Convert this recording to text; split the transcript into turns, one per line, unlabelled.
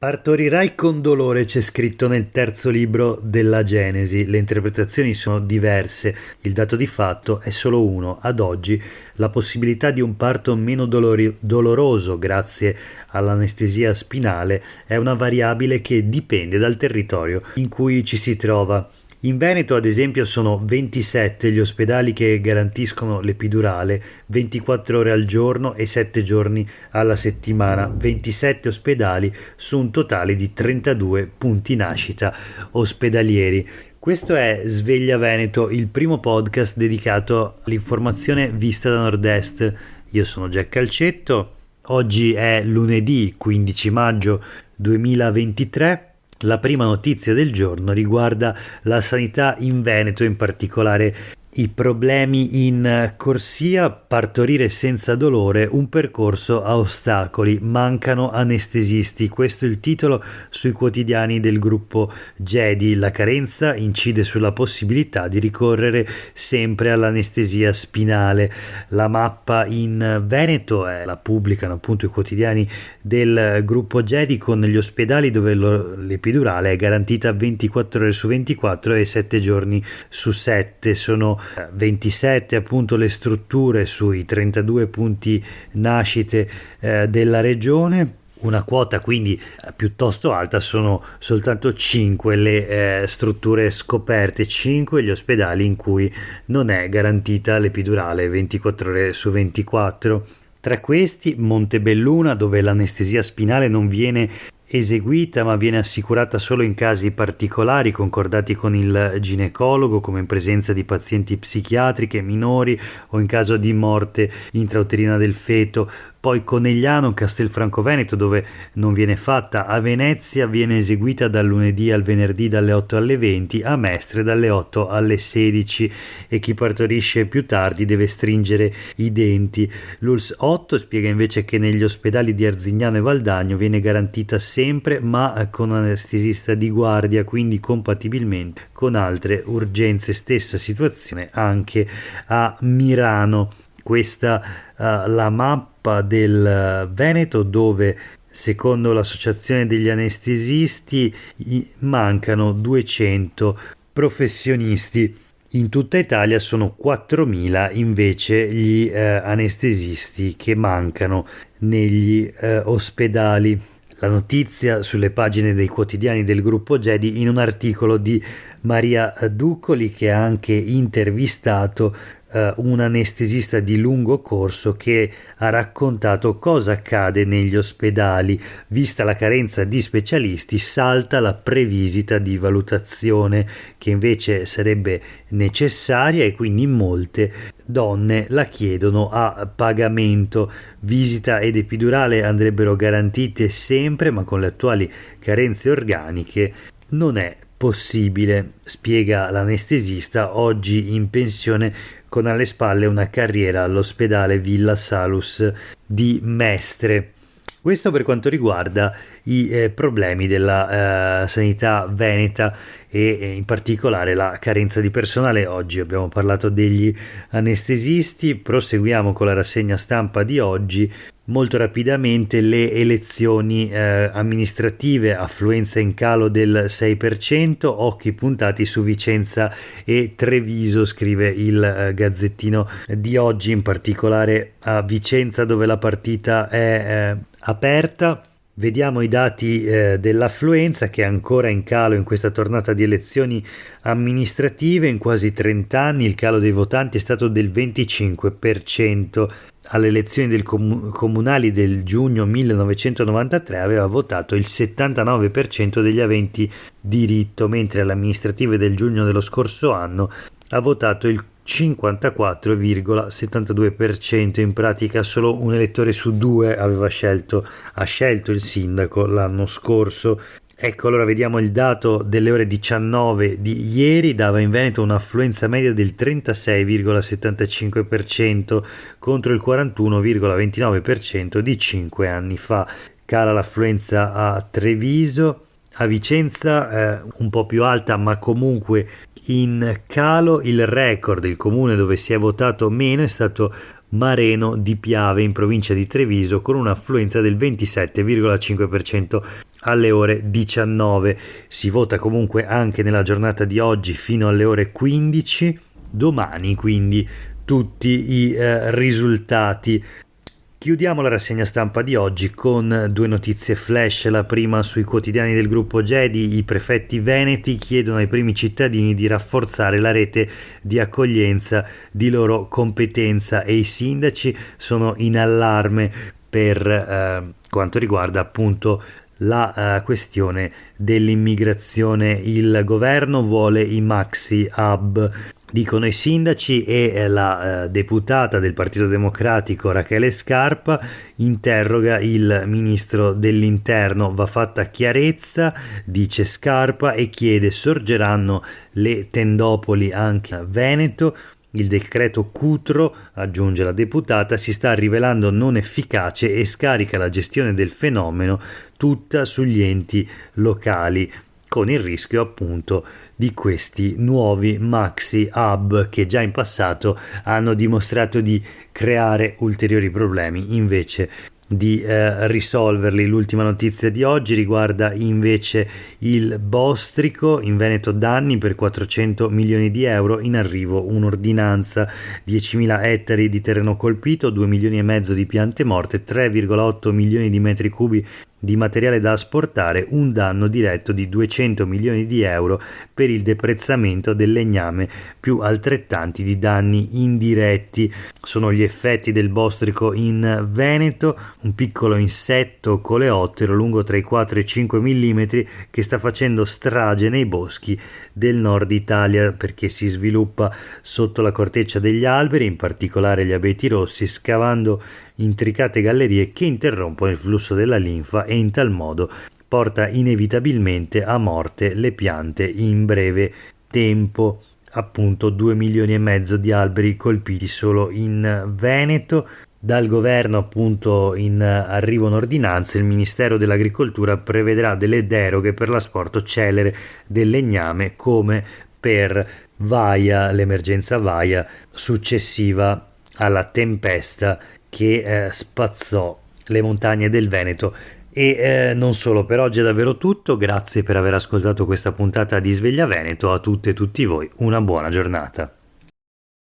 Partorirai con dolore, c'è scritto nel terzo libro della Genesi. Le interpretazioni sono diverse, il dato di fatto è solo uno. Ad oggi la possibilità di un parto meno doloroso grazie all'anestesia spinale è una variabile che dipende dal territorio in cui ci si trova. In Veneto, ad esempio, sono 27 gli ospedali che garantiscono l'epidurale 24 ore al giorno e 7 giorni alla settimana. 27 ospedali su un totale di 32 punti nascita ospedalieri. Questo è Sveglia Veneto, il primo podcast dedicato all'informazione vista da Nord-Est. Io sono Jack Calcetto. Oggi è lunedì 15 maggio 2023. La prima notizia del giorno riguarda la sanità in Veneto, in particolare i problemi in corsia, partorire senza dolore, un percorso a ostacoli, mancano anestesisti. Questo è il titolo sui quotidiani del gruppo GEDI. La carenza incide sulla possibilità di ricorrere sempre all'anestesia spinale. La mappa in Veneto la pubblicano appunto i quotidiani del gruppo GEDI con gli ospedali dove l'epidurale è garantita 24 ore su 24 e 7 giorni su 7. Sono 27 appunto le strutture sui 32 punti nascite della regione. Una quota quindi piuttosto alta, sono soltanto 5 le strutture scoperte, 5 gli ospedali in cui non è garantita l'epidurale 24 ore su 24. Tra questi Montebelluna, dove l'anestesia spinale non viene eseguita ma viene assicurata solo in casi particolari concordati con il ginecologo, come in presenza di pazienti psichiatriche minori o in caso di morte intrauterina del feto. Poi Conegliano, Castelfranco Veneto, dove non viene fatta. A Venezia viene eseguita dal lunedì al venerdì dalle 8 alle 20, a Mestre dalle 8 alle 16 e chi partorisce più tardi deve stringere i denti. L'ULSS 8 spiega invece che negli ospedali di Arzignano e Valdagno viene garantita sempre ma con anestesista di guardia, quindi compatibilmente con altre urgenze. Stessa situazione anche a Mirano. Questa la mappa del Veneto, dove secondo l'associazione degli anestesisti mancano 200 professionisti. In tutta Italia sono 4.000 invece gli anestesisti che mancano negli ospedali. La notizia sulle pagine dei quotidiani del gruppo GEDI in un articolo di Maria Duccoli, che ha anche intervistato un anestesista di lungo corso che ha raccontato cosa accade negli ospedali. Vista la carenza di specialisti, salta la previsita di valutazione che invece sarebbe necessaria e quindi molte donne la chiedono a pagamento. Visita ed epidurale andrebbero garantite sempre, ma con le attuali carenze organiche non è possibile, spiega l'anestesista, oggi in pensione con alle spalle una carriera all'ospedale Villa Salus di Mestre. Questo per quanto riguarda i problemi della sanità veneta e in particolare la carenza di personale. Oggi abbiamo parlato degli anestesisti, proseguiamo con la rassegna stampa di oggi. Molto rapidamente le elezioni amministrative, affluenza in calo del 6%, occhi puntati su Vicenza e Treviso, scrive il Gazzettino di oggi, in particolare a Vicenza dove la partita è aperta. Vediamo i dati dell'affluenza, che è ancora in calo in questa tornata di elezioni amministrative. In quasi 30 anni il calo dei votanti è stato del 25%. Alle elezioni del comunali del giugno 1993 aveva votato il 79% degli aventi diritto, mentre alle amministrative del giugno dello scorso anno ha votato il 54,72%. In pratica solo un elettore su due ha scelto il sindaco l'anno scorso. Ecco, allora vediamo il dato delle ore 19 di ieri, dava in Veneto un'affluenza media del 36,75% contro il 41,29% di 5 anni fa. Cala l'affluenza a Treviso, a Vicenza un po' più alta ma comunque in calo. Il record, il comune dove si è votato meno, è stato Mareno di Piave in provincia di Treviso con un'affluenza del 27,5%. alle ore 19. Si vota comunque anche nella giornata di oggi fino alle ore 15. Domani quindi tutti i risultati. Chiudiamo la rassegna stampa di oggi con due notizie flash. La prima sui quotidiani del gruppo Gedi: i prefetti veneti chiedono ai primi cittadini di rafforzare la rete di accoglienza di loro competenza, e i sindaci sono in allarme per quanto riguarda appunto la questione dell'immigrazione. Il governo vuole i maxi hub, dicono i sindaci, e la deputata del Partito Democratico Rachele Scarpa interroga il ministro dell'Interno. Va fatta chiarezza, dice Scarpa, e chiede: sorgeranno le tendopoli anche a Veneto? Il decreto Cutro, aggiunge la deputata, si sta rivelando non efficace e scarica la gestione del fenomeno tutta sugli enti locali, con il rischio appunto di questi nuovi maxi hub che già in passato hanno dimostrato di creare ulteriori problemi invece di risolverli. L'ultima notizia di oggi riguarda invece il Bostrico. In Veneto danni per 400 milioni di euro, in arrivo un'ordinanza: 10.000 ettari di terreno colpito, 2 milioni e mezzo di piante morte, 3,8 milioni di metri cubi di materiale da asportare, un danno diretto di 200 milioni di euro per il deprezzamento del legname, più altrettanti di danni indiretti. Sono gli effetti del Bostrico in Veneto, un piccolo insetto coleottero lungo tra i 4 e i 5 mm che sta facendo strage nei boschi del nord Italia, perché si sviluppa sotto la corteccia degli alberi, in particolare gli abeti rossi, scavando intricate gallerie che interrompono il flusso della linfa e in tal modo porta inevitabilmente a morte le piante in breve tempo. Appunto 2 milioni e mezzo di alberi colpiti solo in Veneto. Dal governo appunto in arrivo un'ordinanza: il Ministero dell'Agricoltura prevederà delle deroghe per l'asporto celere del legname, come per Vaia, l'emergenza Vaia successiva alla tempesta che spazzò le montagne del Veneto. E non solo. Per oggi è davvero tutto. Grazie per aver ascoltato questa puntata di Sveglia Veneto. A tutte e tutti voi una buona giornata.